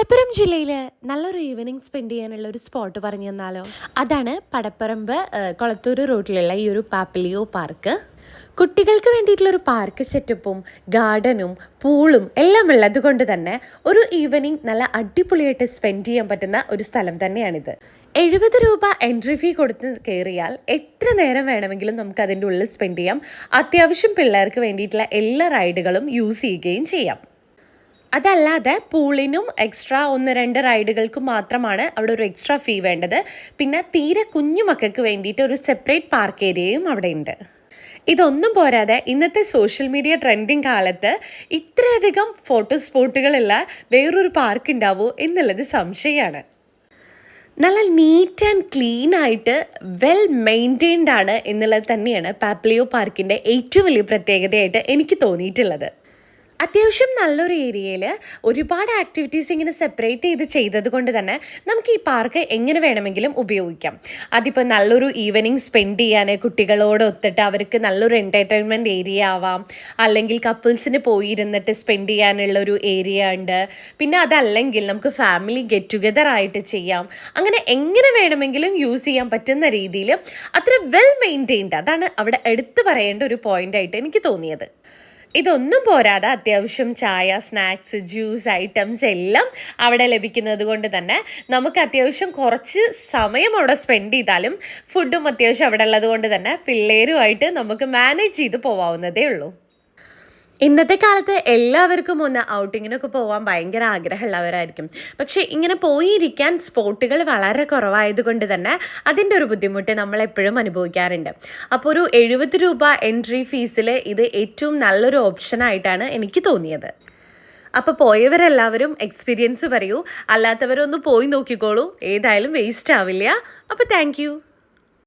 മലപ്പുറം ജില്ലയിൽ നല്ലൊരു evening spend ചെയ്യാനുള്ള ഒരു സ്പോട്ട് പറഞ്ഞു തന്നാലോ. അതാണ് പടപ്പറമ്പ് കൊളത്തൂർ റോഡിലുള്ള ഈ ഒരു പാപ്പിലിയോ പാർക്ക്. കുട്ടികൾക്ക് വേണ്ടിയിട്ടുള്ളൊരു പാർക്ക് സെറ്റപ്പും ഗാർഡനും പൂളും എല്ലാം ഉള്ളത് കൊണ്ട് തന്നെ ഒരു ഈവനിങ് നല്ല അടിപൊളിയായിട്ട് സ്പെൻഡ് ചെയ്യാൻ പറ്റുന്ന ഒരു സ്ഥലം തന്നെയാണിത്. 70 രൂപ എൻട്രി ഫീ കൊടുത്ത് കയറിയാൽ എത്ര നേരം വേണമെങ്കിലും നമുക്ക് അതിൻ്റെ ഉള്ളിൽ സ്പെൻഡ് ചെയ്യാം. അത്യാവശ്യം പിള്ളേർക്ക് വേണ്ടിയിട്ടുള്ള എല്ലാ റൈഡുകളും യൂസ് ചെയ്യുകയും ചെയ്യാം. അതല്ലാതെ പൂളിനും എക്സ്ട്രാ 1-2 റൈഡുകൾക്കും മാത്രമാണ് അവിടെ ഒരു എക്സ്ട്രാ ഫീ വേണ്ടത്. പിന്നെ തീരെ കുഞ്ഞു മക്കൾക്ക് വേണ്ടിയിട്ട് ഒരു സെപ്പറേറ്റ് പാർക്ക് ഏരിയയും അവിടെ ഉണ്ട്. ഇതൊന്നും പോരാതെ ഇന്നത്തെ സോഷ്യൽ മീഡിയ ട്രെൻഡിങ് കാലത്ത് ഇത്രയധികം ഫോട്ടോ സ്പോട്ടുകളുള്ള വേറൊരു പാർക്ക് ഉണ്ടാവുമോ എന്നുള്ളത് സംശയമാണ്. നല്ല നീറ്റ് ആൻഡ് ക്ലീൻ ആയിട്ട് വെൽ മെയിൻറ്റെയിൻഡ് ആണ് എന്നുള്ളത് തന്നെയാണ് പാപ്പിലിയോ പാർക്കിൻ്റെ ഏറ്റവും വലിയ പ്രത്യേകതയായിട്ട് എനിക്ക് തോന്നിയിട്ടുള്ളത്. അത്യാവശ്യം നല്ലൊരു ഏരിയയിൽ ഒരുപാട് ആക്ടിവിറ്റീസ് ഇങ്ങനെ സെപ്പറേറ്റ് ചെയ്തത് കൊണ്ട് തന്നെ നമുക്ക് ഈ പാർക്ക് എങ്ങനെ വേണമെങ്കിലും ഉപയോഗിക്കാം. അതിപ്പോൾ നല്ലൊരു ഈവനിങ് സ്പെൻഡ് ചെയ്യാൻ കുട്ടികളോട് ഒത്തിട്ട് അവർക്ക് നല്ലൊരു എൻ്റർടൈൻമെൻറ്റ് ഏരിയ ആവാം, അല്ലെങ്കിൽ കപ്പിൾസിന് പോയിരുന്നിട്ട് സ്പെൻഡ് ചെയ്യാനുള്ളൊരു ഏരിയ ഉണ്ട്. പിന്നെ അതല്ലെങ്കിൽ നമുക്ക് ഫാമിലി ഗെറ്റ് ടുഗദർ ആയിട്ട് ചെയ്യാം. അങ്ങനെ എങ്ങനെ വേണമെങ്കിലും യൂസ് ചെയ്യാൻ പറ്റുന്ന രീതിയിൽ അത്ര വെൽ മെയിൻറ്റെയിൻഡ്, അതാണ് അവിടെ എടുത്തു പറയേണ്ട ഒരു പോയിൻ്റായിട്ട് എനിക്ക് തോന്നിയത്. ഇതൊന്നും പോരാതെ അത്യാവശ്യം ചായ, സ്നാക്സ്, ജ്യൂസ് ഐറ്റംസ് എല്ലാം അവിടെ ലഭിക്കുന്നത് കൊണ്ട് തന്നെ നമുക്ക് അത്യാവശ്യം കുറച്ച് സമയം അവിടെ സ്പെൻഡ് ചെയ്താലും ഫുഡും അത്യാവശ്യം അവിടെ ഉള്ളത് കൊണ്ട് തന്നെ പിള്ളേരുമായിട്ട് നമുക്ക് മാനേജ് ചെയ്ത് പോവാവുന്നതേ ഉള്ളൂ. ഇന്നത്തെ കാലത്ത് എല്ലാവർക്കും ഒന്ന് ഔട്ടിങ്ങിനൊക്കെ പോകാൻ ഭയങ്കര ആഗ്രഹമുള്ളവരായിരിക്കും. പക്ഷേ ഇങ്ങനെ പോയിരിക്കാൻ സ്പോട്ടുകൾ വളരെ കുറവായതുകൊണ്ട് തന്നെ അതിൻ്റെ ഒരു ബുദ്ധിമുട്ട് നമ്മളെപ്പോഴും അനുഭവിക്കാറുണ്ട്. അപ്പോൾ ഒരു 70 രൂപ എൻട്രി ഫീസിൽ ഇത് ഏറ്റവും നല്ലൊരു ഓപ്ഷനായിട്ടാണ് എനിക്ക് തോന്നിയത്. അപ്പോൾ പോയവരെല്ലാവരും എക്സ്പീരിയൻസ് പറയൂ, അല്ലാത്തവരൊന്ന് പോയി നോക്കിക്കോളൂ, ഏതായാലും വേസ്റ്റ് ആവില്ല. അപ്പോൾ താങ്ക്